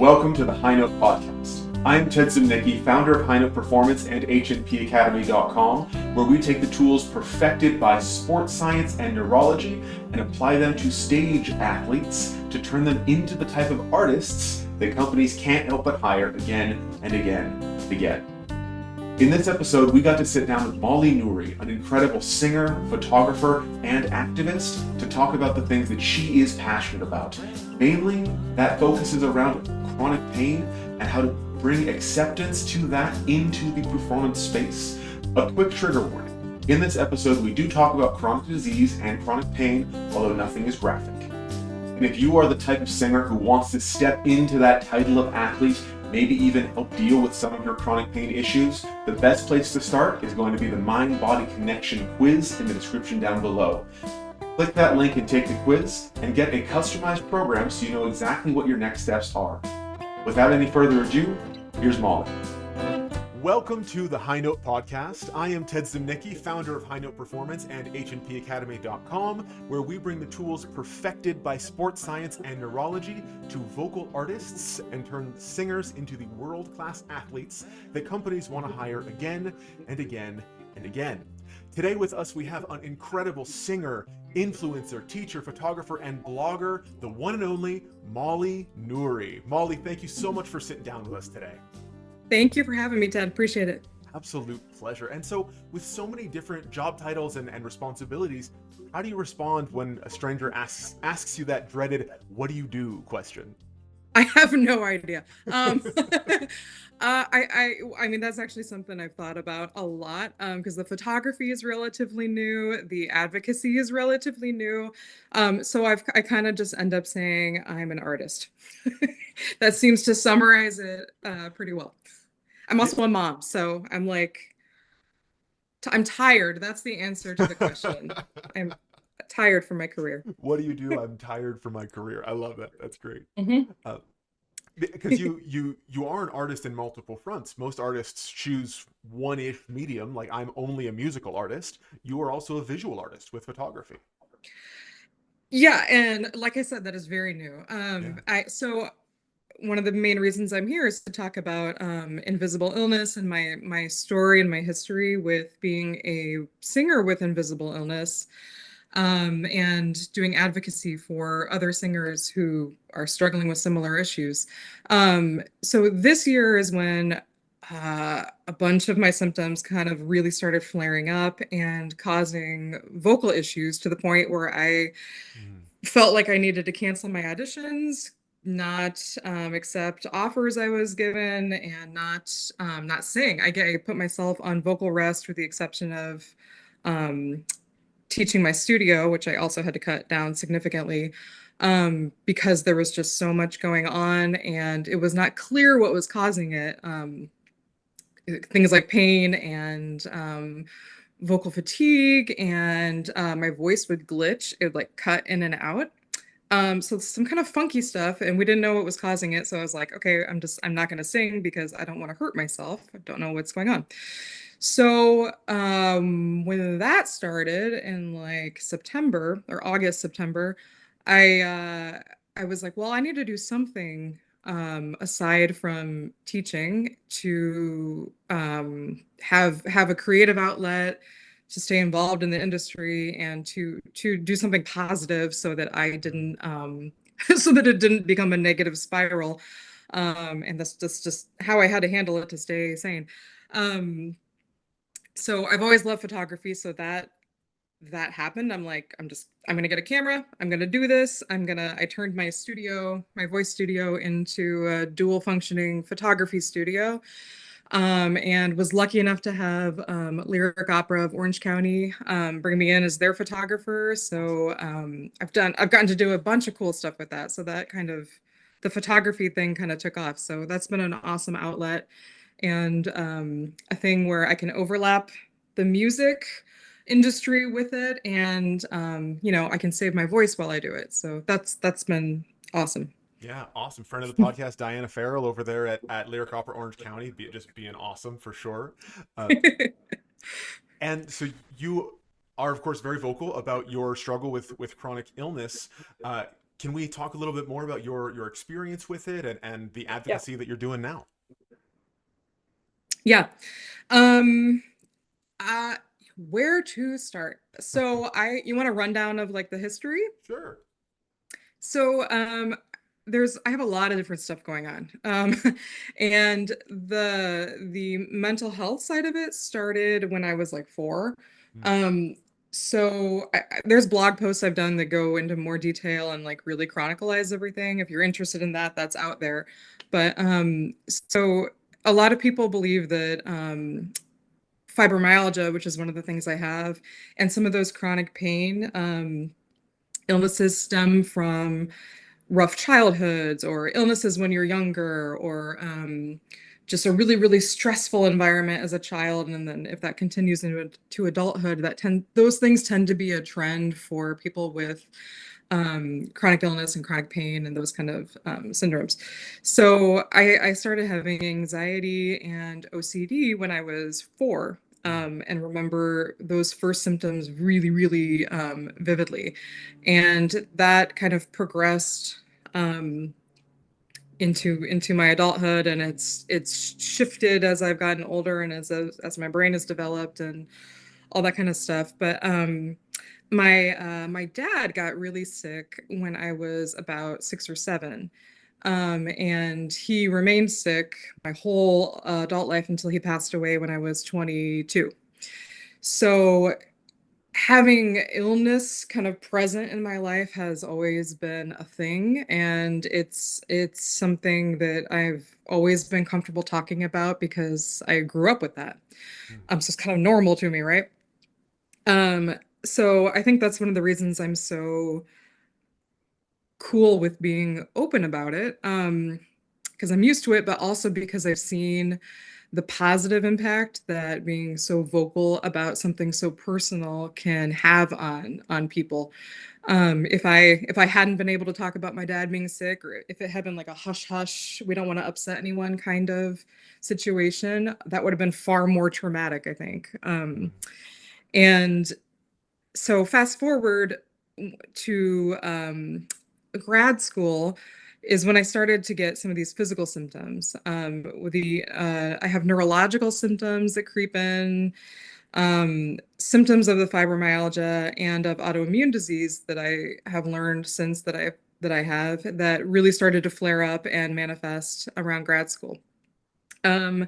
Welcome to the High Note Podcast. I'm Ted Zimnicki, founder of High Note Performance and HNPacademy.com, where we take the tools perfected by sports science and neurology and apply them to stage athletes to turn them into the type of artists that companies can't help but hire again and again and again. In this episode, we got to sit down with Noori, an incredible singer, photographer, and activist, to talk about the things that she is passionate about. Mainly, that focuses around chronic pain and how to bring acceptance to that into the performance space. A quick trigger warning. In this episode, we do talk about chronic disease and chronic pain, although nothing is graphic. And if you are the type of singer who wants to step into that title of athlete, maybe even help deal with some of your chronic pain issues, the best place to start is going to be the Mind-Body Connection quiz in the description down below. Click that link and take the quiz and get a customized program so you know exactly what your next steps are. Without any further ado, here's Molly. Welcome to the High Note Podcast. I am Ted Zimnicki, founder of High Note Performance and HNPacademy.com, where we bring the tools perfected by sports science and neurology to vocal artists and turn singers into the world-class athletes that companies want to hire again and again and again. Today with us, we have an incredible singer, influencer, teacher, photographer, and blogger, the one and only Noori. Molly, thank you so much for sitting down with us today. Thank you for having me, Ted. Appreciate it. Absolute pleasure. And so with so many different job titles and responsibilities, how do you respond when a stranger asks you that dreaded, "What do you do?" question? I have no idea. I mean, that's actually something I've thought about a lot because the photography is relatively new, the advocacy is relatively new. So I kind of just end up saying I'm an artist. That seems to summarize it pretty well. I'm also a mom, so I'm tired. That's the answer to the question. I'm tired from my career. What do you do? I'm tired from my career. I love that. That's great. Mm-hmm. Because you are an artist in multiple fronts. Most artists choose one-ish medium, like I'm only a musical artist. You are also a visual artist with photography. Yeah, and like I said, that is very new. Yeah. So one of the main reasons I'm here is to talk about invisible illness and my story and my history with being a singer with invisible illness, and doing advocacy for other singers who are struggling with similar issues. So this year is when a bunch of my symptoms kind of really started flaring up and causing vocal issues to the point where I felt like I needed to cancel my auditions, not accept offers I was given, and not sing. I put myself on vocal rest with the exception of teaching my studio, which I also had to cut down significantly because there was just so much going on and it was not clear what was causing it. Things like pain and vocal fatigue, and my voice would glitch. It would like cut in and out. So some kind of funky stuff, and we didn't know what was causing it. So I was like, okay, I'm not going to sing because I don't want to hurt myself. I don't know what's going on. So when that started in like September or August, September, I was like, well, I need to do something aside from teaching to have a creative outlet, to stay involved in the industry, and to do something positive so that I didn't so that it didn't become a negative spiral. And that's just how I had to handle it to stay sane. So I've always loved photography, so that happened. I'm like, I'm gonna get a camera, I'm gonna do this. I turned my studio, my voice studio, into a dual functioning photography studio. And was lucky enough to have Lyric Opera of Orange County bring me in as their photographer. So I've gotten to do a bunch of cool stuff with that. So that kind of, the photography thing kind of took off. So that's been an awesome outlet, and a thing where I can overlap the music industry with it, and I can save my voice while I do it. So that's been awesome. Yeah, awesome. Friend of the podcast, Diana Farrell over there at Lyric Opera Orange County, just being awesome for sure. And so you are, of course, very vocal about your struggle with chronic illness. can we talk a little bit more about your experience with it and the Yeah. advocacy that you're doing now? Yeah. Um, uh, where to start? So you want a rundown of like the history? Sure. So, I have a lot of different stuff going on. And the mental health side of it started when I was like 4. Mm, Um, there's blog posts I've done that go into more detail and like really chronicleize everything. If you're interested in that, that's out there. But so a lot of people believe that fibromyalgia, which is one of the things I have, and some of those chronic pain illnesses stem from rough childhoods or illnesses when you're younger or just a really really stressful environment as a child, and then if that continues into to adulthood, those things tend to be a trend for people with chronic illness and chronic pain and those kind of syndromes. So I started having anxiety and OCD when I was 4, mm, and remember those first symptoms really, really vividly. And that kind of progressed um, into my adulthood, and it's shifted as I've gotten older and as my brain has developed and all that kind of stuff. But my dad got really sick when I was about 6 or 7. And he remained sick my whole adult life until he passed away when I was 22. So having illness kind of present in my life has always been a thing, and it's something that I've always been comfortable talking about because I grew up with that. mm, So it's kind of normal to me, right? Um, so I think that's one of the reasons I'm so cool with being open about it. Because I'm used to it, but also because I've seen the positive impact that being so vocal about something so personal can have on people. If I hadn't been able to talk about my dad being sick, or if it had been like a hush hush, we don't want to upset anyone kind of situation, that would have been far more traumatic, I think. mm, And so fast forward to grad school is when I started to get some of these physical symptoms. I have neurological symptoms that creep in, symptoms of the fibromyalgia and of autoimmune disease that I have learned since that I have that really started to flare up and manifest around grad school. Um,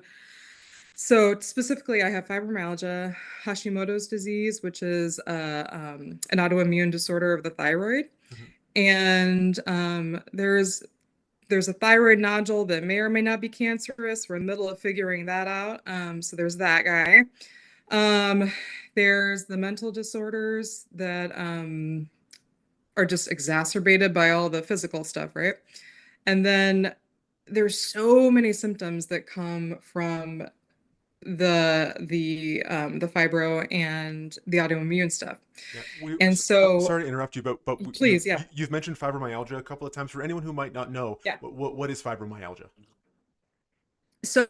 so specifically, I have fibromyalgia, Hashimoto's disease, which is an autoimmune disorder of the thyroid, mhm, and there's a thyroid nodule that may or may not be cancerous. We're in the middle of figuring that out. So there's that guy. Um, there's the mental disorders that are just exacerbated by all the physical stuff, right? And then there's so many symptoms that come from the fibro and the autoimmune stuff. yeah. And so, Sorry to interrupt you, but please, yeah, you've mentioned fibromyalgia a couple of times. For anyone who might not know, yeah. what is fibromyalgia? So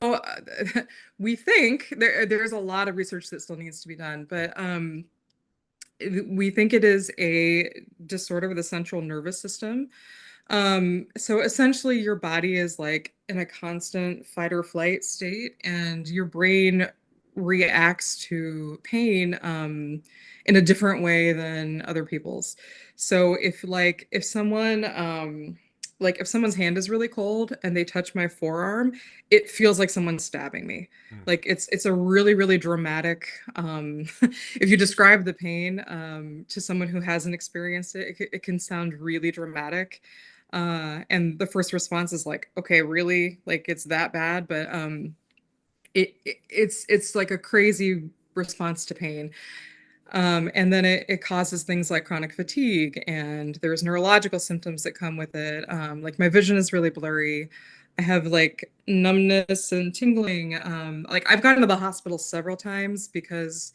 we think there's a lot of research that still needs to be done, but we think it is a disorder of the central nervous system. So essentially, your body is like in a constant fight or flight state, and your brain reacts to pain in a different way than other people's. So if someone's hand is really cold and they touch my forearm, it feels like someone's stabbing me. Mm, Like it's a really really dramatic. If you describe the pain to someone who hasn't experienced it, it can sound really dramatic. And the first response is like, okay, really? Like it's that bad? But it's like a crazy response to pain. And then it causes things like chronic fatigue, and there's neurological symptoms that come with it. Like my vision is really blurry. I have like numbness and tingling. Like I've gone to the hospital several times because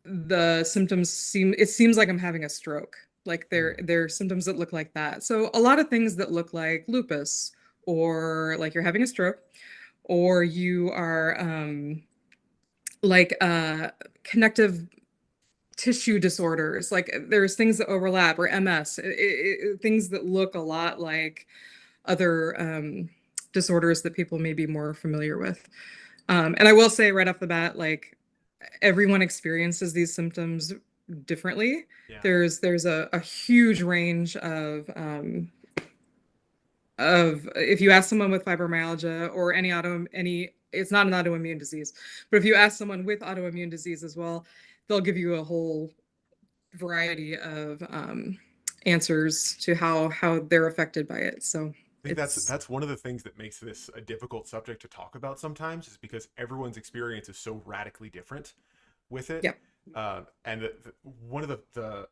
the symptoms it seems like I'm having a stroke. Like mm, there are symptoms that look like that. So a lot of things that look like lupus, or like you're having a stroke, or you are like connective tissue disorders. Like there's things that overlap, or MS, things that look a lot like other disorders that people may be more familiar with. And I will say right off the bat, like everyone experiences these symptoms differently. Yeah. There's a huge range of if you ask someone with fibromyalgia or any it's not an autoimmune disease, but if you ask someone with autoimmune disease as well, they'll give you a whole variety of answers to how they're affected by it. So I think it's that's one of the things that makes this a difficult subject to talk about sometimes, is because everyone's experience is so radically different with it. yeah. And one of the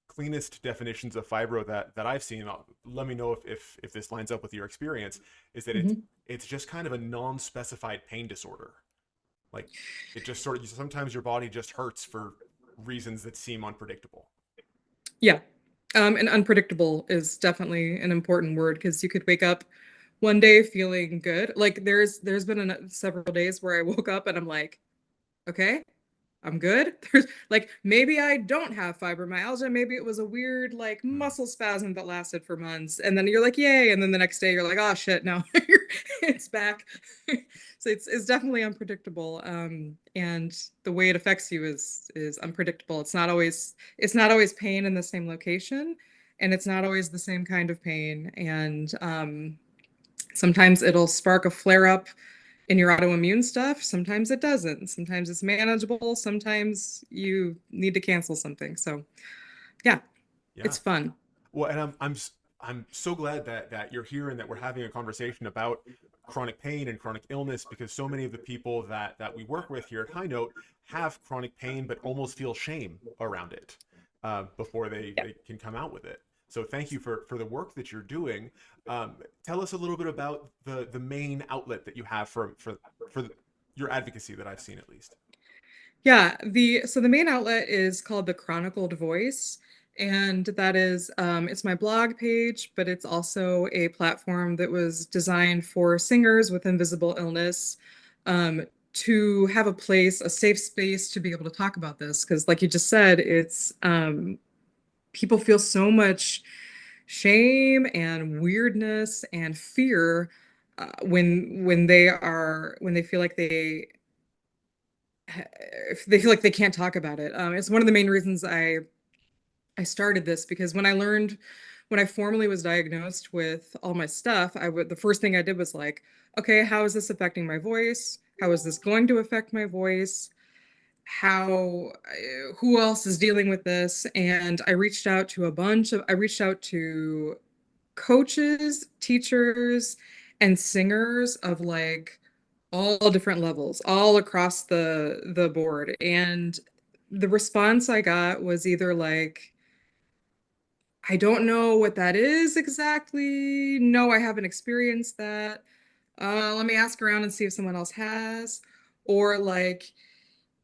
cleanest definitions of fibro that I've seen, let me know if this lines up with your experience, is that Mhm. it's just kind of a non-specified pain disorder. Like it just sort of, sometimes your body just hurts for reasons that seem unpredictable. Yeah. And unpredictable is definitely an important word because you could wake up one day feeling good. Like there's been several days where I woke up and I'm like, okay, I'm good. There's like maybe I don't have fibromyalgia. Maybe it was a weird like Hmm. muscle spasm that lasted for months. And then you're like, yay. And then the next day you're like, oh shit, no, it's back. So it's definitely unpredictable. And the way it affects you is unpredictable. It's not always pain in the same location, and it's not always the same kind of pain. And sometimes it'll spark a flare up in your autoimmune stuff. Sometimes it doesn't. Sometimes it's manageable. Sometimes you need to cancel something. So, yeah, Yeah. it's fun. Well, and I'm so glad that you're here and that we're having a conversation about chronic pain and chronic illness, because so many of the people that we work with here at High Note have chronic pain but almost feel shame around it before Yeah. they can come out with it. So thank you for the work that you're doing. Tell us a little bit about the main outlet that you have for your advocacy that I've seen, at least. Yeah, the main outlet is called the Chronicled Voice, and that is it's my blog page, but it's also a platform that was designed for singers with invisible illness to have a place, a safe space to be able to talk about this. Because, like you just said, it's people feel so much shame and weirdness and fear when they feel like they feel like they can't talk about it. It's one of the main reasons I started this because when I formally was diagnosed with all my stuff, the first thing I did was like, okay, how is this affecting my voice? How is this going to affect my voice? Who else is dealing with this? And I reached out to coaches, teachers, and singers of like all different levels, all across the board. And the response I got was either like, I don't know what that is exactly. No, I haven't experienced that. Let me ask around and see if someone else has. Or like,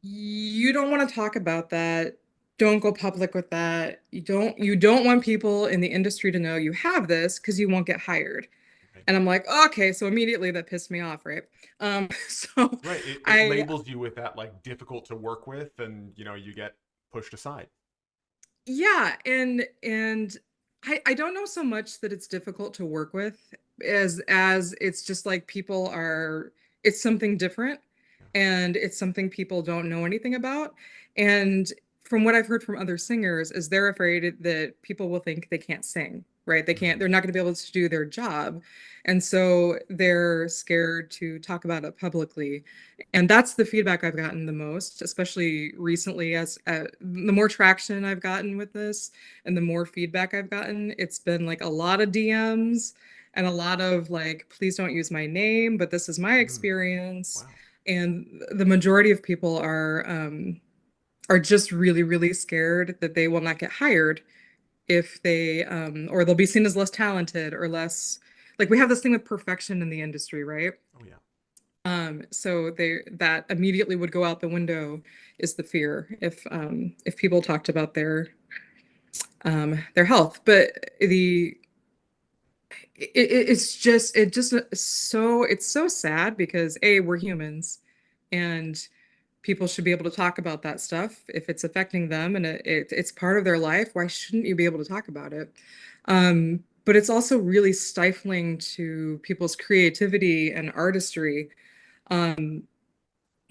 you don't want to talk about that. Don't go public with that. You don't want people in the industry to know you have this because you won't get hired. Okay. And I'm like, okay, so immediately that pissed me off, right? So Right. It I labels you with that, like, difficult to work with, and you get pushed aside. yeah, and I don't know so much that it's difficult to work with as it's just like people are it's something different Yeah. and it's something people don't know anything about. And from what I've heard from other singers is they're afraid that people will think they can't sing, right? Mm. They're not going to be able to do their job. And so they're scared to talk about it publicly. And that's the feedback I've gotten the most, especially recently as the more traction I've gotten with this and the more feedback I've gotten, it's been like a lot of DMs and a lot of like, please don't use my name, but this is my Mm. experience. Wow. And the majority of people are just really, really scared that they will not get hired if they or they'll be seen as less talented or less like we have this thing with perfection in the industry, right? Oh yeah. So that immediately would go out the window is the fear if people talked about their health. But it's just so sad because A, we're humans, and people should be able to talk about that stuff if it's affecting them and it's part of their life. Why shouldn't you be able to talk about it? But it's also really stifling to people's creativity and artistry. Um,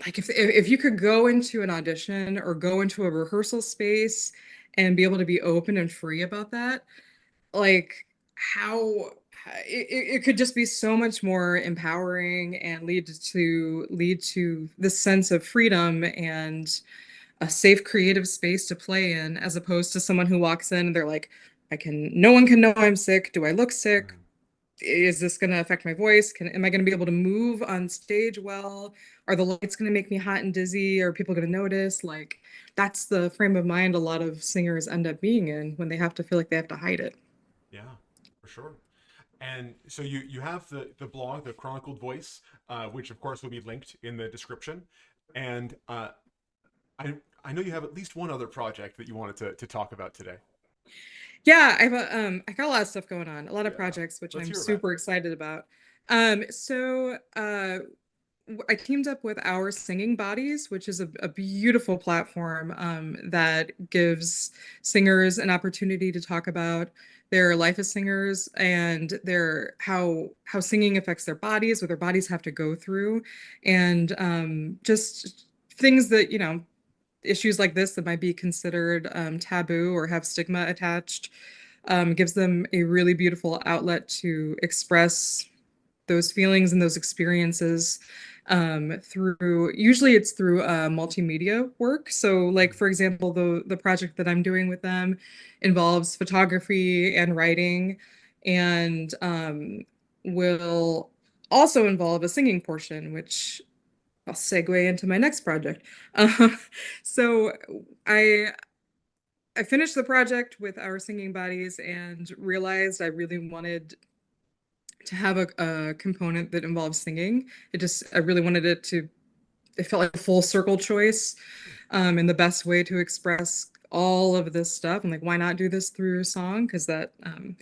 like if you could go into an audition or go into a rehearsal space and be able to be open and free about that, like how it could just be so much more empowering and lead to this sense of freedom and a safe creative space to play in, as opposed to someone who walks in and they're like, no one can know I'm sick. Do I look sick? Mhm. Is this going to affect my voice? Am I going to be able to move on stage well? Are the lights going to make me hot and dizzy? Are people going to notice? Like, that's the frame of mind a lot of singers end up being in when they have to feel like they have to hide it. Yeah, for sure. And so you have the blog, the Chronicled Voice, which of course will be linked in the description. And I know you have at least one other project that you wanted to talk about today. Yeah, I got a lot of stuff going on, a lot of Yeah, projects which let's I'm hear about it. super excited about. So I teamed up with Our Singing Bodies, which is a beautiful platform that gives singers an opportunity to talk about their life as singers and their how singing affects their bodies, what their bodies have to go through, and just things that, issues like this that might be considered taboo or have stigma attached, gives them a really beautiful outlet to express those feelings and those experiences through usually it's through multimedia work. So like Mhm. for example, the project that I'm doing with them involves photography and writing, and will also involve a singing portion, which I'll segue into my next project. Uh, so I I finished the project with Our Singing Bodies and realized I really wanted to have a component that involves singing. I really wanted it felt like a full circle choice, and the best way to express all of this stuff. I'm like, why not do this through song? Because it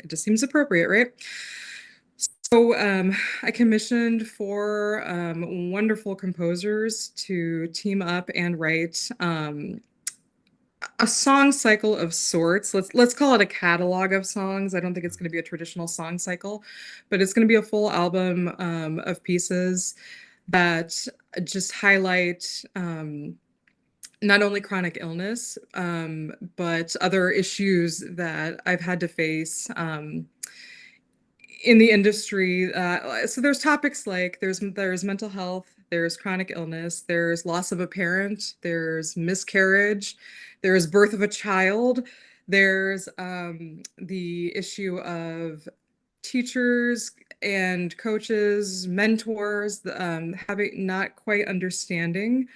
just seems appropriate, right? So I commissioned four wonderful composers to team up and write a song cycle of sorts. Let's call it a catalog of songs. I don't think it's going to be a traditional song cycle, but it's going to be a full album of pieces that just highlight not only chronic illness, but other issues that I've had to face in the industry. So there's topics like there's mental health, there's chronic illness, there's loss of a parent, there's miscarriage, there's birth of a child, there's the issue of teachers and coaches, mentors, having not quite understanding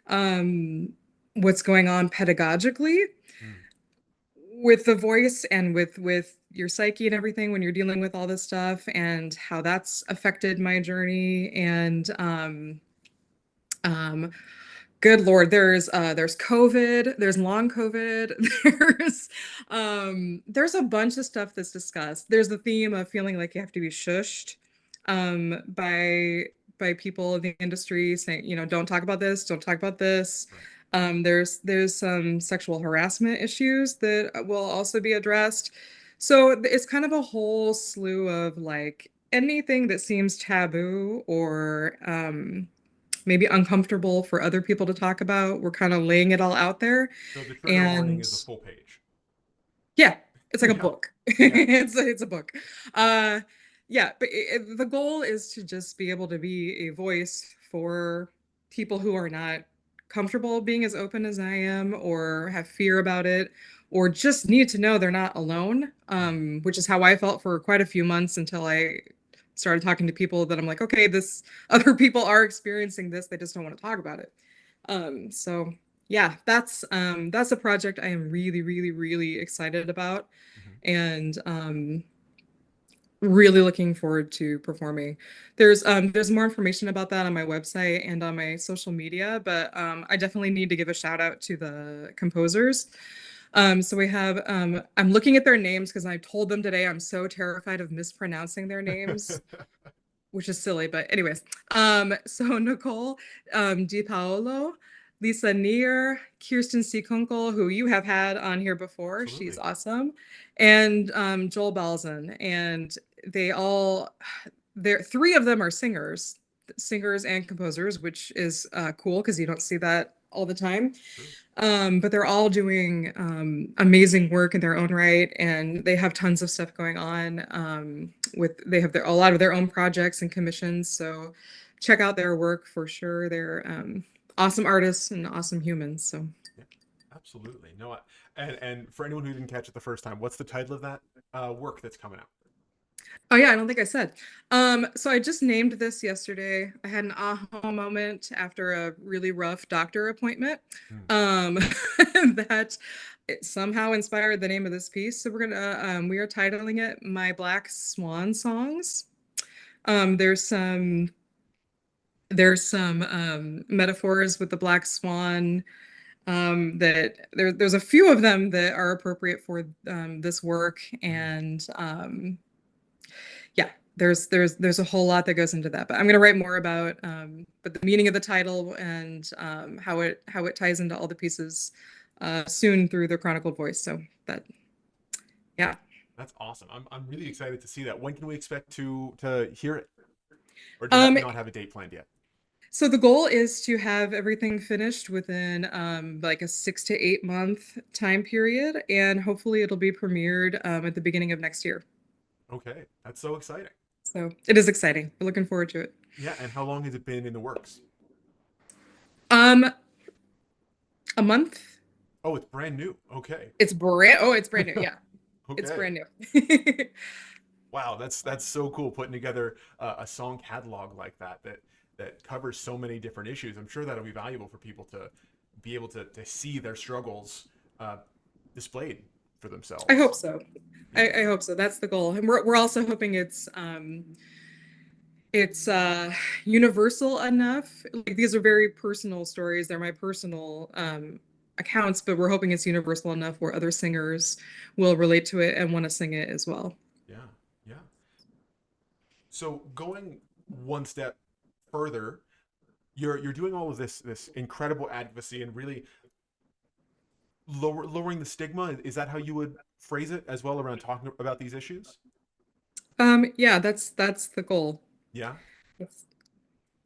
um, what's going on pedagogically Mm. with the voice and with your psyche and everything when you're dealing with all this stuff, and how that's affected my journey. And um good lord, there's COVID, there's long COVID, there's a bunch of stuff that's discussed. There's the theme of feeling like you have to be shushed by people in the industry saying, don't talk about this, don't talk about this. Right. There's some sexual harassment issues that will also be addressed. So it's kind of a whole slew of like anything that seems taboo or maybe uncomfortable for other people to talk about. We're kind of laying it all out there. So the trigger warning And is a full page. yeah, it's like a Yeah. book. Yeah. It's a book. Uh, yeah, but the goal is to just be able to be a voice for people who are not comfortable being as open as I am, or have fear about it, or just need to know they're not alone. Mm. Which is how I felt for quite a few months until I started talking to people that I'm like, okay, this other people are experiencing this. They just don't want to talk about it. So yeah, that's a project I am really, really, really excited about, Mhm. and really looking forward to performing. There's more information about that on my website and on my social media, but I definitely need to give a shout out to the composers. So we have I'm looking at their names because I told them today I'm so terrified of mispronouncing their names, which is silly, but anyways. So Nicole Di Paolo, Lisa Neer, Kirsten C. Kunkel, who you have had on here before. She's Absolutely. awesome. And Joel Balzan. And they all, there, three of them are singers and composers, which is cool because you don't see that all the time. True. But they're all doing amazing work in their own right, and they have tons of stuff going on. They have a lot of their own projects and commissions, so check out their work for sure. They're awesome artists and awesome humans. So, Yeah, absolutely. No, and for anyone who didn't catch it the first time, what's the title of that work that's coming out? oh yeah, I don't think I said. So I just named this yesterday. I had an aha moment after a really rough doctor appointment. Hmm. Um, that it somehow inspired the name of this piece. So we are titling it "My Black Swan Songs." Um, there's some there's some metaphors with the black swan there's a few of them that are appropriate for this work, Hmm. and yeah, there's a whole lot that goes into that. But I'm going to write more about but the meaning of the title and how it ties into all the pieces soon through the chronicled voice. So that yeah. That's awesome. I'm really excited to see that. When can we expect to hear it? Or do you Um, not have a date planned yet? so the goal is to have everything finished within like a 6 to 8 month time period, and hopefully it'll be premiered at the beginning of next year. Okay, that's so exciting. So it is exciting. We're looking forward to it. Yeah, and how long has it been in the works? Um, a month. Oh, it's brand new. Okay. It's brand new. Yeah, it's Okay. brand new. Wow, that's so cool putting together a song catalog like that covers so many different issues. I'm sure that'll be valuable for people to be able to see their struggles uh, displayed for I hope themselves. so. Yeah. I hope so. That's the goal, and we're also hoping it's universal enough. Like these are very personal stories. They're my personal accounts, but we're hoping it's universal enough where other singers will relate to it and want to sing it as well. Yeah. Yeah. So going one step further, you're doing all of this incredible advocacy and really lowering the stigma. Is that how you would phrase it as well around talking about these issues? Yeah, that's the goal. Yeah. That's,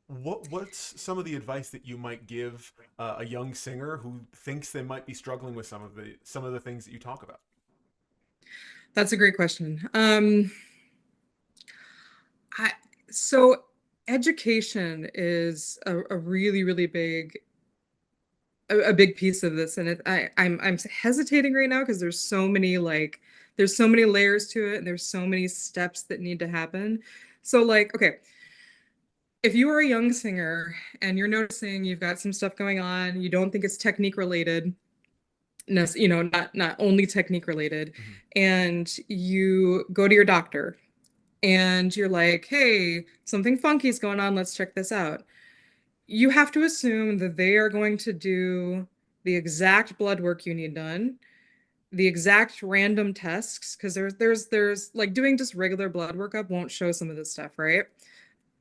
What's some of the advice that you might give a young singer who thinks they might be struggling with some of the things that you talk about? that's a great question. I so education is a really really a big piece of this, and I'm hesitating right now because there's so many layers to it, and there's so many steps that need to happen. So like, okay, if you are a young singer and you're noticing you've got some stuff going on, you don't think it's technique related, not only technique related, Hmm. and you go to your doctor and you're like, hey, something funky is going on, let's check this out. You have to assume that they are going to do the exact blood work you need done, the exact random tests, because there's like doing just regular blood workup won't show some of this stuff, right?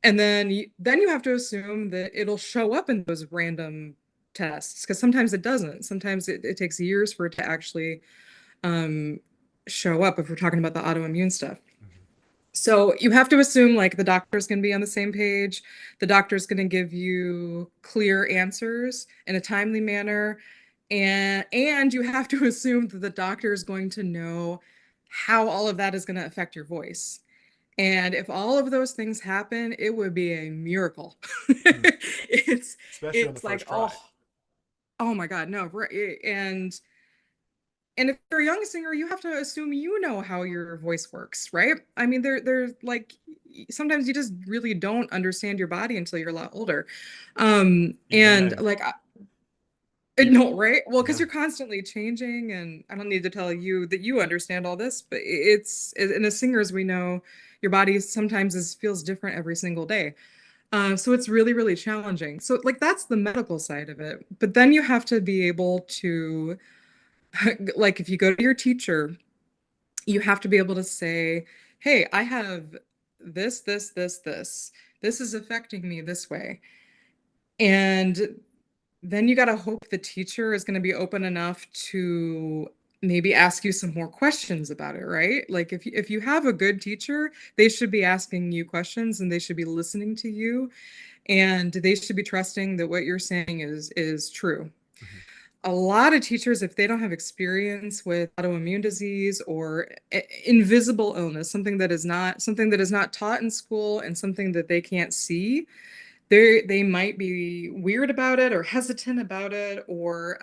And then you have to assume that it'll show up in those random tests because sometimes it doesn't. Sometimes it takes years for it to actually um, show up if we're talking about the autoimmune stuff. Hmm. So you have to assume like the doctor's going to be on the same page. The doctor's going to give you clear answers in a timely manner, and you have to assume that the doctor is going to know how all of that is going to affect your voice. And if all of those things happen, it would be a miracle. Hmm. it's Especially on the it's first like try. oh my God, no, right. And if you're a young singer, you have to assume you know how your voice works, right? I mean, there's like sometimes you just really don't understand your body until you're a lot older. Even And then, like you no, right? Well, because yeah. you're constantly changing, and I don't need to tell you that you understand all this, but it's and as singers, we know your body sometimes feels different every single day. So it's really, really challenging. So like that's the medical side of it. But then you have to be able to like if you go to your teacher, you have to be able to say, hey, I have this. This is affecting me this way. And then you got to hope the teacher is going to be open enough to maybe ask you some more questions about it, right? Like if you have a good teacher, they should be asking you questions and they should be listening to you and they should be trusting that what you're saying is true. Hmm. A lot of teachers, if they don't have experience with autoimmune disease or invisible illness, something that is not taught in school and something that they can't see, they might be weird about it or hesitant about it or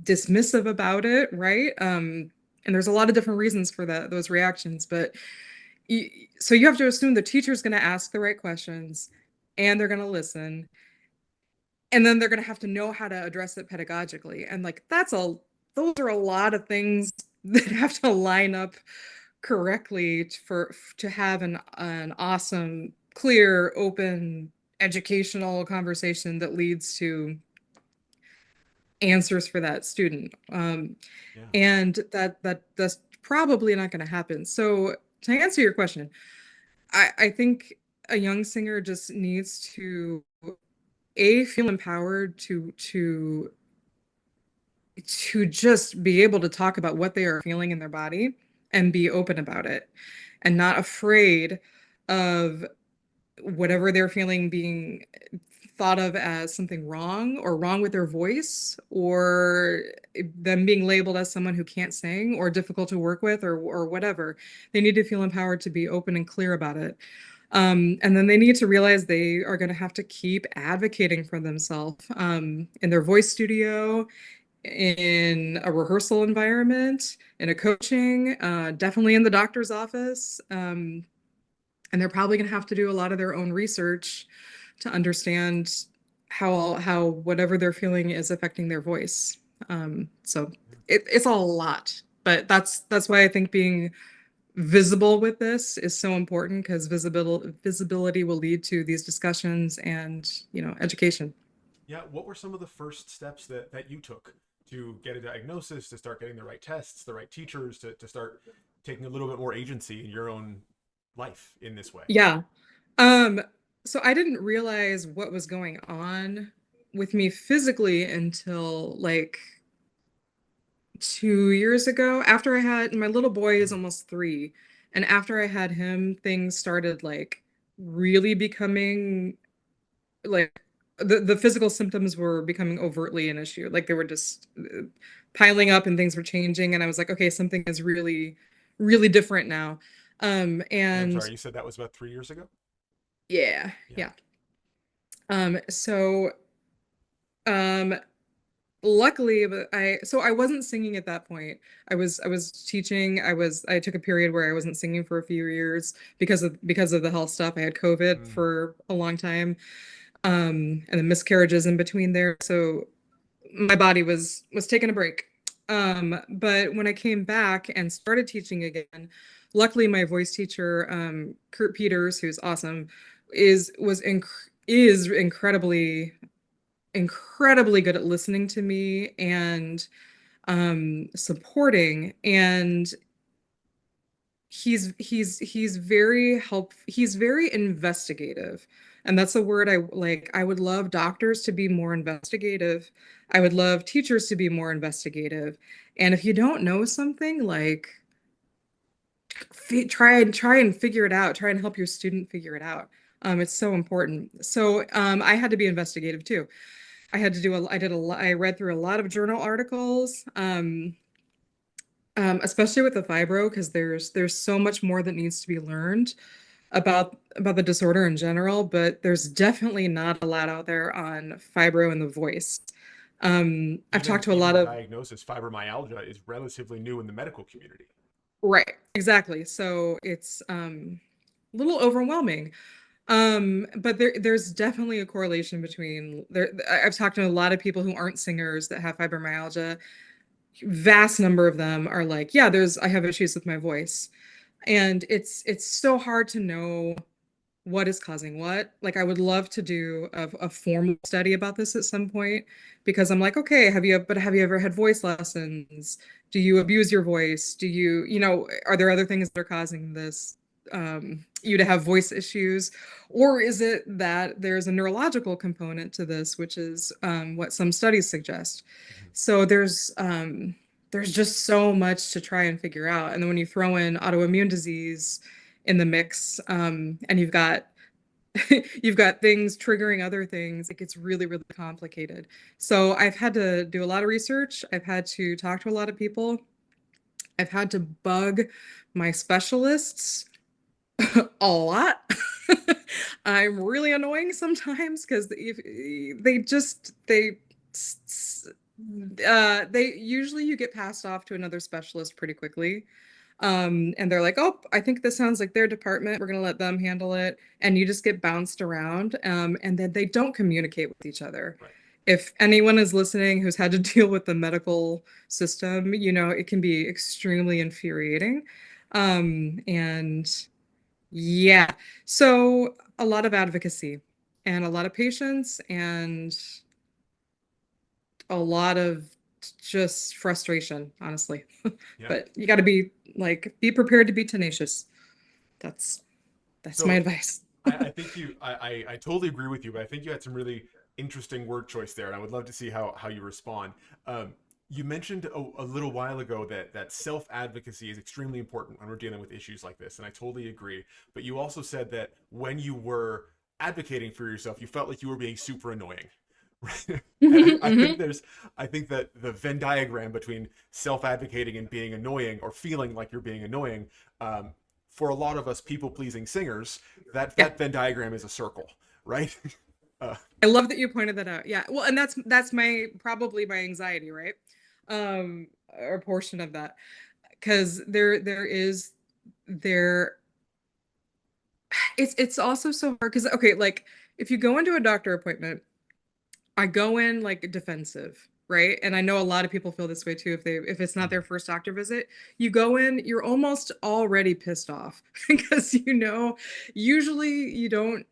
dismissive about it, right? And there's a lot of different reasons for those reactions, but so you have to assume the teacher's going to ask the right questions and they're going to listen and then they're going to have to know how to address it pedagogically, and like those are a lot of things that have to line up correctly for to have an awesome, clear, open educational conversation that leads to answers for that student. Yeah. And that's probably not going to happen. So to answer your question, I think a young singer just needs to feel empowered to just be able to talk about what they are feeling in their body and be open about it and not afraid of whatever they're feeling being thought of as something wrong or wrong with their voice or them being labeled as someone who can't sing or difficult to work with or whatever. They need to feel empowered to be open and clear about it. And then they need to realize they are going to have to keep advocating for themselves in their voice studio, in a rehearsal environment, in a coaching, definitely in the doctor's office. And they're probably going to have to do a lot of their own research to understand how whatever they're feeling is affecting their voice. So it's a lot, but that's why I think being visible with this is so important because visibility will lead to these discussions and education. Yeah. What were some of the first steps that you took to get a diagnosis, to start getting the right tests, the right teachers, to start taking a little bit more agency in your own life in this way? Yeah. Um, so I didn't realize what was going on with me physically until like 2 years ago. After I had my little boy is Mm. almost 3, and after I had him, things started like really becoming like the physical symptoms were becoming overtly an issue. Like they were just piling up and things were changing, and I was like, okay, something is really, really different now. And I'm And sorry, you said that was about 3 years ago? yeah, Yeah. yeah. So um luckily, but I wasn't singing at that point. I was teaching. I took a period where I wasn't singing for a few years because of the health stuff. I had COVID Mm. for a long time. And the miscarriages in between there. So my body was taking a break. But when I came back and started teaching again, luckily my voice teacher, Kurt Peters, who's awesome, is incredibly good at listening to me and supporting, and he's very investigative, and that's a word I like. I would love doctors to be more investigative. I would love teachers to be more investigative, and if you don't know something, like try and figure it out, try and help your student figure it out. It's so important. So I had to be investigative too. I read through a lot of journal articles, especially with the fibro, because there's so much more that needs to be learned about the disorder in general, but there's definitely not a lot out there on fibro and the voice. I've talked to a Even lot the of diagnosis, fibromyalgia, is relatively new in the medical community. right, exactly. So it's a little overwhelming. But there's definitely a correlation between there. I've talked to a lot of people who aren't singers that have fibromyalgia. Vast number of them are like, yeah, I have issues with my voice. And it's so hard to know what is causing what. Like I would love to do a formal study about this at some point because I'm like, okay, have you ever had voice lessons? Do you abuse your voice? Are there other things that are causing this? you to have voice issues, or is it that there's a neurological component to this, which is what some studies suggest. Mhm. So there's just so much to try and figure out. And then when you throw in autoimmune disease in the mix, and you've got you've got things triggering other things, it gets really, really complicated. So I've had to do a lot of research. I've had to talk to a lot of people. I've had to bug my specialists a lot. I'm really annoying sometimes because they just they usually you get passed off to another specialist pretty quickly. And they're like, oh, I think this sounds like their department. We're going to let them handle it. And you just get bounced around. And then they don't communicate with each other. Right. If anyone is listening who's had to deal with the medical system, you know, it can be extremely infuriating. And yeah, so a lot of advocacy and a lot of patience and a lot of just frustration, honestly. Yeah. But you got to be prepared to be tenacious. That's that's my So advice. I think I totally agree with you, but I think you had some really interesting word choice there, and I would love to see how you respond. You mentioned a little while ago that self advocacy is extremely important when we're dealing with issues like this, and I totally agree. But you also said that when you were advocating for yourself, you felt like you were being super annoying. Right? And Hmm. I think that the Venn diagram between self advocating and being annoying, or feeling like you're being annoying, um, for a lot of us people pleasing singers, Yeah, that Venn diagram is a circle, right? uh, I love that you pointed that out. Yeah, well, and that's my probably my anxiety, right? Or a portion of that, because there is there it's also so hard because okay, like if you go into a doctor appointment, I go in like defensive, right? And I know a lot of people feel this way too if it's not their first doctor visit. You go in, you're almost already pissed off because you know usually you don't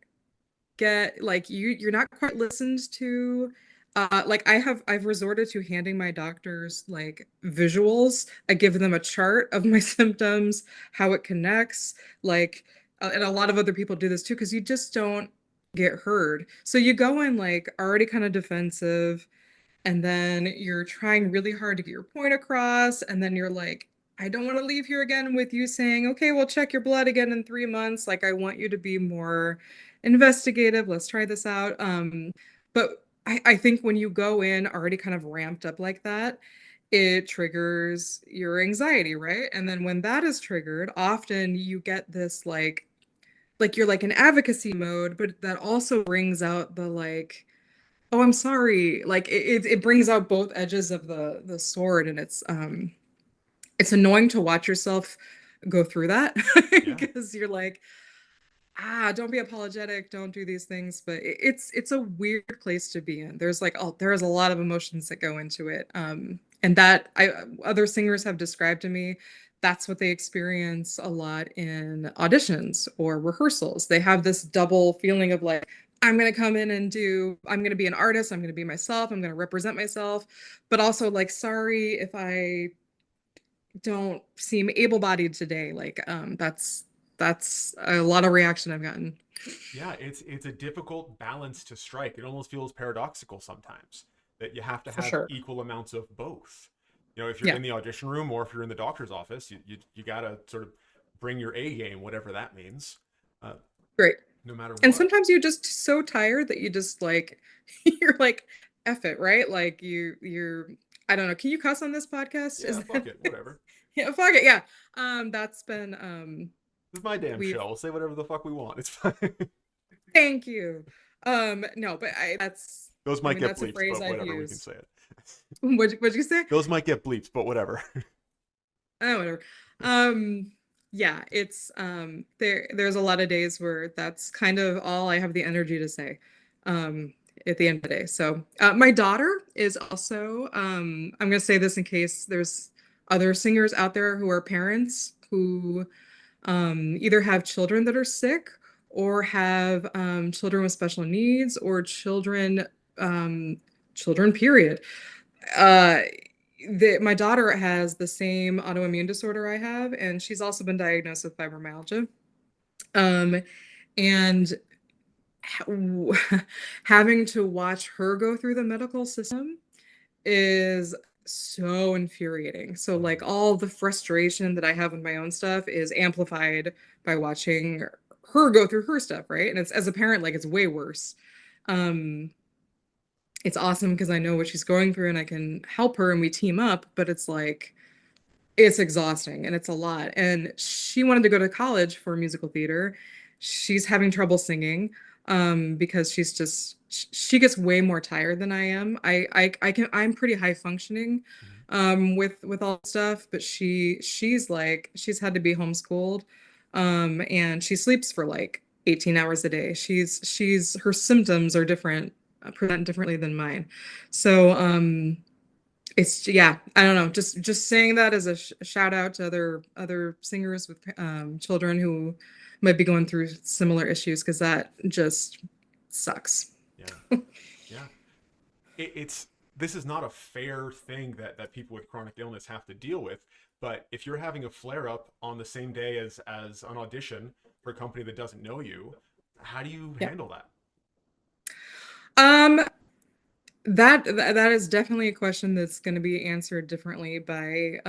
get like you're not quite listened to. Like I've resorted to handing my doctors like visuals. I give them a chart of my symptoms, how it connects, like and a lot of other people do this too because you just don't get heard. So you go in like already kind of defensive, and then you're trying really hard to get your point across, and then you're like, I don't want to leave here again with you saying, okay, we'll check your blood again in 3 months. Like I want you to be more investigative. Let's try this out. But I think when you go in already kind of ramped up like that, it triggers your anxiety, right? And then when that is triggered, often you get this like you're like in advocacy mode, but that also brings out the like, oh, I'm sorry. Like it brings out both edges of the sword, and it's annoying to watch yourself go through that yeah. because you're like, don't be apologetic, don't do these things, but it's a weird place to be in. There's like, oh, there's a lot of emotions that go into it. And that I other singers have described to me, that's what they experience a lot in auditions or rehearsals. They have this double feeling of like, I'm going to be an artist, I'm going to be myself, I'm going to represent myself, but also like, sorry if I don't seem able-bodied today. Like, that's a lot of reaction I've gotten. Yeah, it's a difficult balance to strike. It almost feels paradoxical sometimes that you have to For have sure. equal amounts of both. You know, if you're Yeah, in the audition room or if you're in the doctor's office, you gotta sort of bring your A game, whatever that means, uh, great. no matter And what. sometimes you're just so tired that you just like you're like F it, right? Like you're I don't know. Can you cuss on this podcast? Yeah, Is fuck that it, whatever. yeah, fuck it, yeah. That's been This is my damn we've show. We'll say whatever the fuck we want. It's fine. thank you. No, but Those I might mean get that's a bleeps, phrase but I've whatever. We can used. say it. What'd you say? Those might get bleeps, but whatever. Oh, whatever. Um, yeah, it's there's a lot of days where that's kind of all I have the energy to say at the end of the day. So my daughter is also I'm gonna say this in case there's other singers out there who are parents who either have children that are sick or have children with special needs or um, children period. uh my daughter has the same autoimmune disorder I have, and she's also been diagnosed with fibromyalgia. Um, and having to watch her go through the medical system is so infuriating. So like all the frustration that I have with my own stuff is amplified by watching her go through her stuff, right? And it's as a parent, like it's way worse. Um, it's awesome because I know what she's going through and I can help her and we team up, but it's like it's exhausting and it's a lot. And she wanted to go to college for musical theater. She's having trouble singing because she gets way more tired than I am. I'm pretty high functioning Mhm. with all stuff, but she's had to be homeschooled and she sleeps for like 18 hours a day. She's her symptoms are different, present differently than mine. So it's yeah, I don't know. Just saying that as a shout out to other singers with children who might be going through similar issues because that just sucks. Yeah, yeah. It's this is not a fair thing that people with chronic illness have to deal with. But if you're having a flare up on the same day as an audition for a company that doesn't know you, how do you Yeah. handle that? Um, that is definitely a question that's going to be answered differently by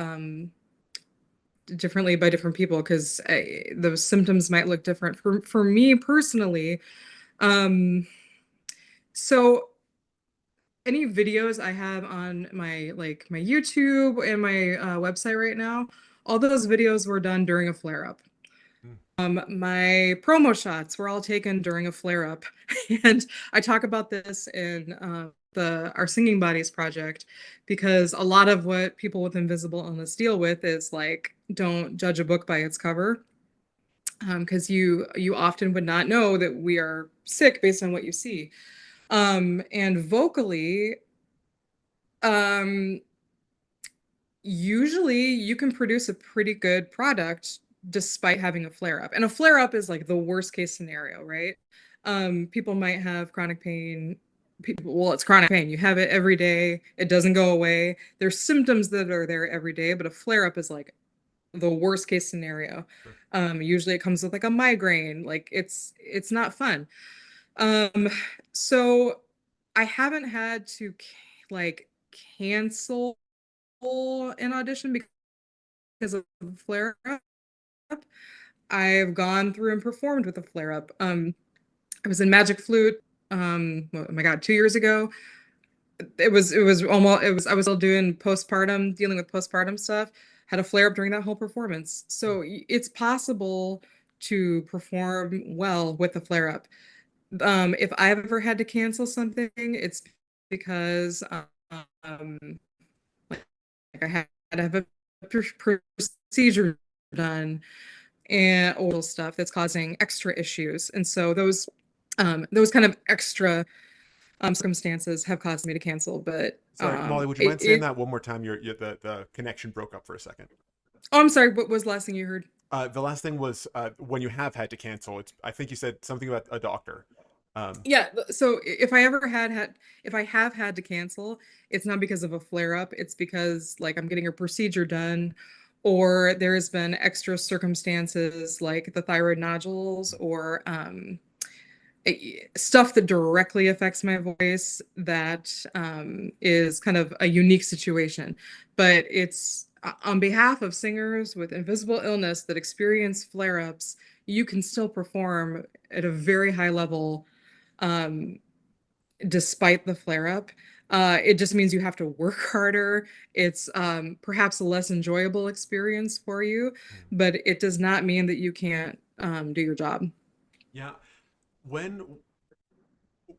different people because those symptoms might look different. For me personally, um, so any videos I have on my YouTube and my website right now, all those videos were done during a flare up. Mm, My promo shots were all taken during a flare up, and I talk about this in the our Singing Bodies project because a lot of what people with invisible illness deal with is like don't judge a book by its cover because you often would not know that we are sick based on what you see. And vocally, um, usually you can produce a pretty good product despite having a flare up. And a flare up is like the worst case scenario, right? People might have chronic pain. Well, it's chronic pain. You have it every day. It doesn't go away. There's symptoms that are there every day, but a flare up is like the worst case scenario. sure. Usually it comes with like a migraine. Like it's not fun. Um, so I haven't had to like cancel an audition because of flare up. I've gone through and performed with a flare up. I was in Magic Flute. Oh my God, 2 years ago. I was still doing postpartum, dealing with postpartum stuff. Had a flare up during that whole performance. Mm, So it's possible to perform well with a flare up. If I've ever had to cancel something, it's because like I had to have a procedure done and oral stuff that's causing extra issues. And so those kind of extra circumstances have caused me to cancel. But Sorry, Molly, would you mind saying that one more time? The connection broke up for a second. oh, I'm sorry. What was the last thing you heard? The last thing was when you have had to cancel. It's I think you said something about a doctor. Um, Yeah. So if I have had to cancel, it's not because of a flare up. It's because like I'm getting a procedure done, or there has been extra circumstances like the thyroid nodules or stuff that directly affects my voice that is kind of a unique situation. But it's on behalf of singers with invisible illness that experience flare ups, you can still perform at a very high level um, despite the flare up. It just means you have to work harder. It's perhaps a less enjoyable experience for you, but it does not mean that you can't do your job. yeah. When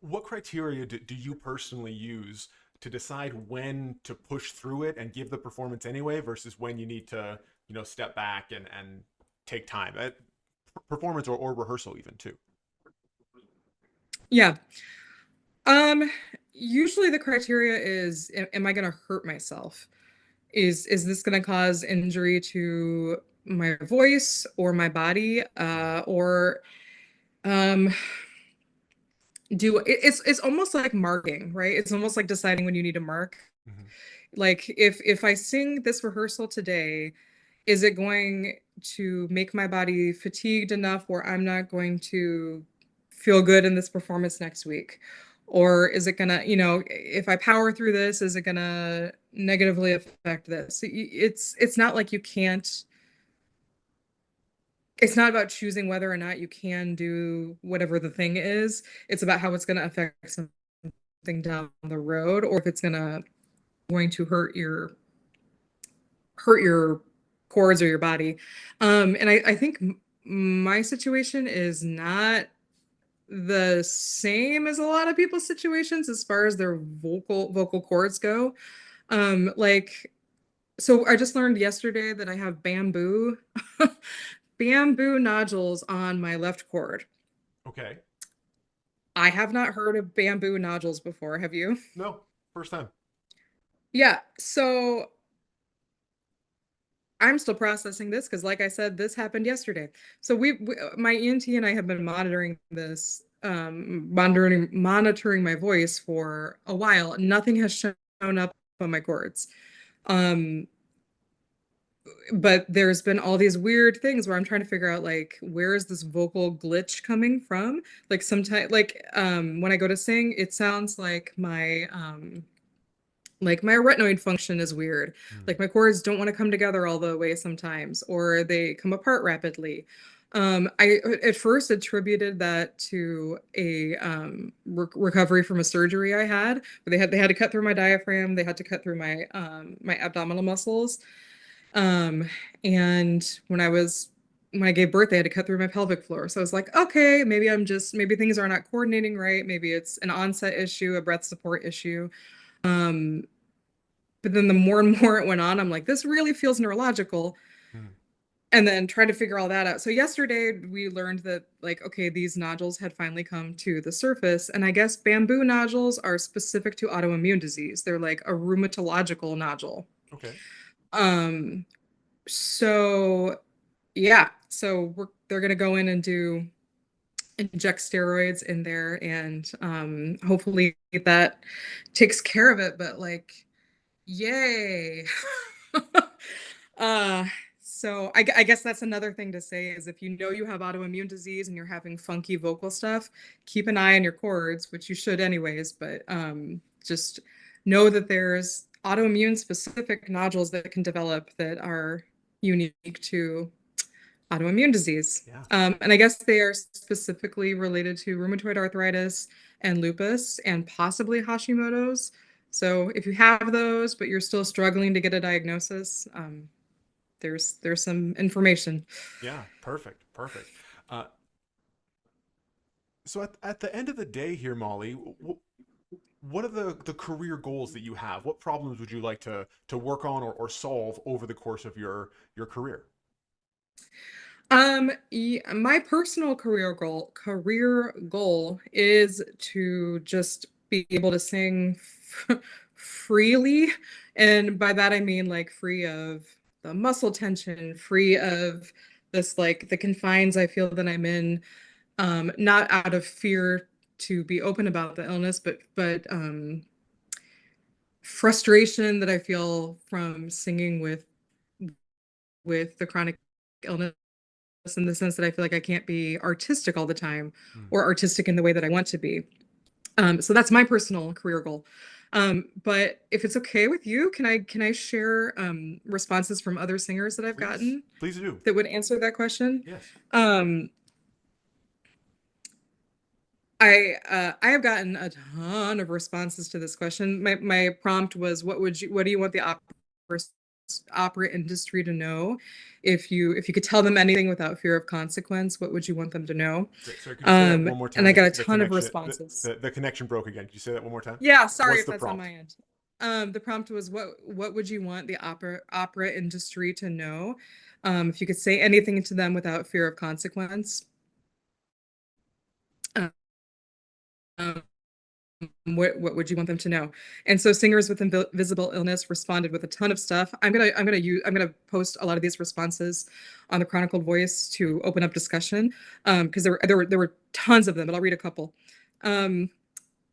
what criteria do you personally use to decide when to push through it and give the performance anyway versus when you need to, step back and take time? Performance or rehearsal even too. Yeah. Um, Usually the criteria is, am I going to hurt myself? Is this going to cause injury to my voice or my body? Or um, it's almost like marking, right? It's almost like deciding when you need to mark. Mm-hmm. Like if I sing this rehearsal today, is it going to make my body fatigued enough where I'm not going to feel good in this performance next week? Or is it gonna, if I power through this, is it gonna negatively affect this? It's not like you can't, it's not about choosing whether or not you can do whatever the thing is. It's about how it's gonna affect something down the road, or if it's going to hurt your cords or your body. And I think my situation is not the same as a lot of people's situations as far as their vocal cords go. Like, so I just learned yesterday that I have bamboo nodules on my left cord. Okay. I have not heard of bamboo nodules before. Have you? No, first time. Yeah. So I'm still processing this because, like I said, this happened yesterday. So my ENT and I have been monitoring this, monitoring my voice for a while. Nothing has shown up on my cords. Um, but there's been all these weird things where I'm trying to figure out, like, where is this vocal glitch coming from? Like sometimes, like, when I go to sing, it sounds like my retinoid function is weird. Hmm. Like my cords don't want to come together all the way sometimes, or they come apart rapidly. I at first attributed that to a recovery from a surgery I had, where they had to cut through my diaphragm, they had to cut through my abdominal muscles, and when I gave birth, they had to cut through my pelvic floor. So I was like, okay, maybe things are not coordinating right. Maybe it's an onset issue, a breath support issue. Um, but then the more and more it went on, I'm like, this really feels neurological. Hmm. And then try to figure all that out. So yesterday we learned that, like, okay, these nodules had finally come to the surface. And I guess bamboo nodules are specific to autoimmune disease. They're like a rheumatological nodule. Okay. Um, so yeah, so they're gonna go in and inject steroids in there, and hopefully that takes care of it. But like, yay. uh so I guess that's another thing to say is, if you know you have autoimmune disease and you're having funky vocal stuff, keep an eye on your cords, which you should anyways, but just know that there's autoimmune specific nodules that can develop that are unique to autoimmune disease. Yeah. And I guess they are specifically related to rheumatoid arthritis and lupus and possibly Hashimoto's. So if you have those, but you're still struggling to get a diagnosis, there's some information. Yeah. Perfect. Perfect. Uh, so at the end of the day here, Molly, what are the career goals that you have? What problems would you like to work on or solve over the course of your career? My personal career goal is to just be able to sing freely, and by that I mean like free of the muscle tension, free of this, like, the confines I feel that I'm in, not out of fear to be open about the illness, but frustration that I feel from singing with the chronic illness, in the sense that I feel like I can't be artistic all the time, Hmm. or artistic in the way that I want to be. So that's my personal career goal. But if it's okay with you, can I share responses from other singers that I've Please, gotten please do. that would answer that question? Yes. Um, I have gotten a ton of responses to this question. My prompt was, what do you want the opera industry to know? If you could tell them anything without fear of consequence, what would you want them to know? Great. Sorry, could you say that one more And time? I got a The ton of connection responses. the connection broke again. Could you say that one more time? Yeah, sorry What's if the that's on prompt? my end. The prompt was, what would you want the opera industry to know? If you could say anything to them without fear of consequence. Um, what would you want them to know? And so singers with invisible illness responded with a ton of stuff. I'm gonna post a lot of these responses on the Chronicled Voice to open up discussion, because there were tons of them, but I'll read a couple. A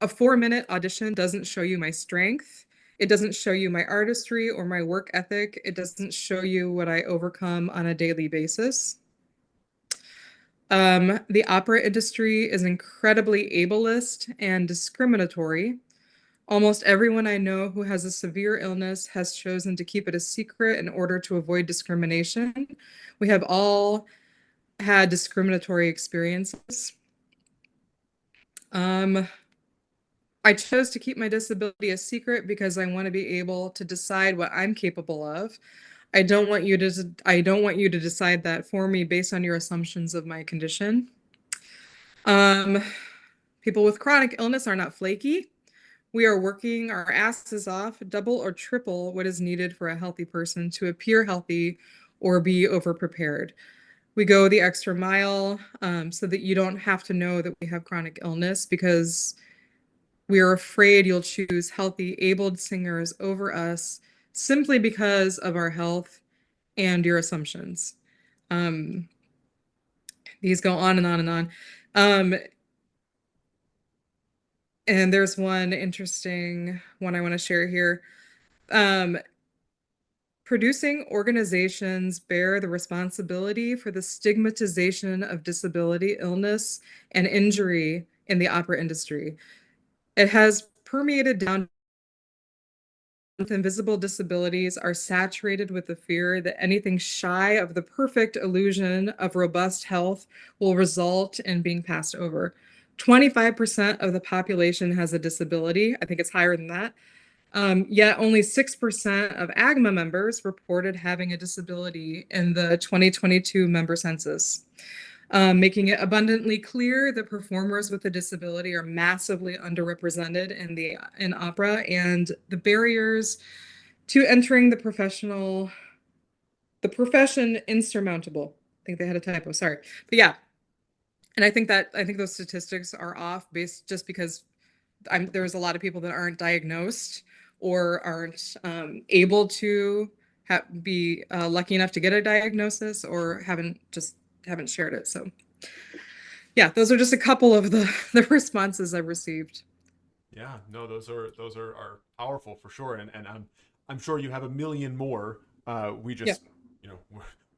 4-minute audition doesn't show you my strength. It doesn't show you my artistry or my work ethic. It doesn't show you what I overcome on a daily basis. The opera industry is incredibly ableist and discriminatory. Almost everyone I know who has a severe illness has chosen to keep it a secret in order to avoid discrimination. We have all had discriminatory experiences. I chose to keep my disability a secret because I want to be able to decide what I'm capable of. I don't want you to decide that for me based on your assumptions of my condition. People with chronic illness are not flaky. We are working our asses off, double or triple what is needed for a healthy person to appear healthy or be overprepared. We go the extra mile so that you don't have to know that we have chronic illness, because we are afraid you'll choose healthy, abled singers over us simply because of our health and your assumptions. These go on and on and on. And there's one interesting one I want to share here. Producing organizations bear the responsibility for the stigmatization of disability, illness, and injury in the opera industry. It has permeated down. Invisible disabilities are saturated with the fear that anything shy of the perfect illusion of robust health will result in being passed over. 25% of the population has a disability. I think it's higher than that. Yet only 6% of AGMA members reported having a disability in the 2022 member census, making it abundantly clear that performers with a disability are massively underrepresented in opera, and the barriers to entering the profession insurmountable. I think they had a typo, sorry. But yeah, and I think those statistics are off based just because there's a lot of people that aren't diagnosed or aren't able to be lucky enough to get a diagnosis, or haven't shared it. So yeah, those are just a couple of the responses I've received. Yeah, no, are powerful for sure, and I'm sure you have a million more. We Yeah, just, you know,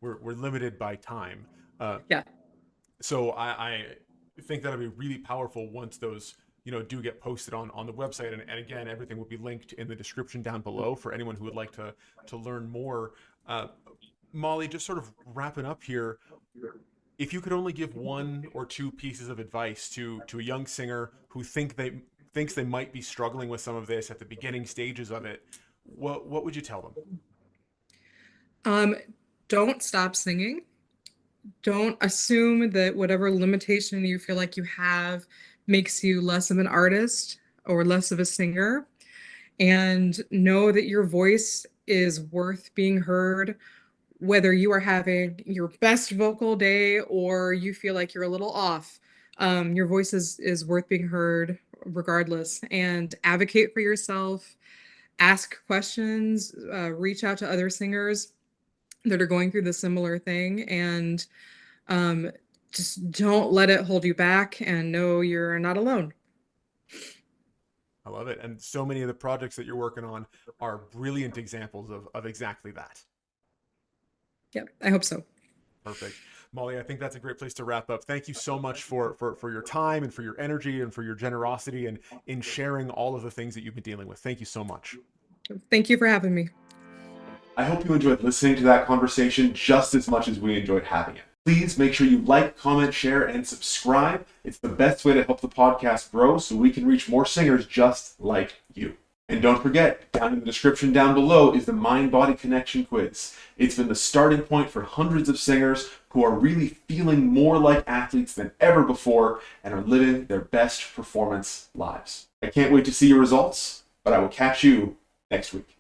we're limited by time. yeah, So I think that'll be really powerful once those, do get posted on the website, and again, everything will be linked in the description down below for anyone who would like to learn more. uh, Molly, just sort of wrapping up here, if you could only give one or two pieces of advice to a young singer who thinks they might be struggling with some of this at the beginning stages of it, what would you tell them? um, don't stop singing. Don't assume that whatever limitation you feel like you have makes you less of an artist or less of a singer. And know that your voice is worth being heard, whether you are having your best vocal day or you feel like you're a little off. Your voice is worth being heard regardless. And advocate for yourself, ask questions, reach out to other singers that are going through the similar thing, and um, just don't let it hold you back, and know you're not alone. I love it. And so many of the projects that you're working on are brilliant examples of exactly that. Yeah, I hope so. Perfect. Molly, I think that's a great place to wrap up. Thank you so much for your time and for your energy and for your generosity and in sharing all of the things that you've been dealing with. Thank you so much. Thank you for having me. I hope you enjoyed listening to that conversation just as much as we enjoyed having it. Please make sure you like, comment, share, and subscribe. It's the best way to help the podcast grow so we can reach more singers just like you. And don't forget, down in the description down below is the Mind-Body Connection quiz. It's been the starting point for hundreds of singers who are really feeling more like athletes than ever before and are living their best performance lives. I can't wait to see your results, but I will catch you next week.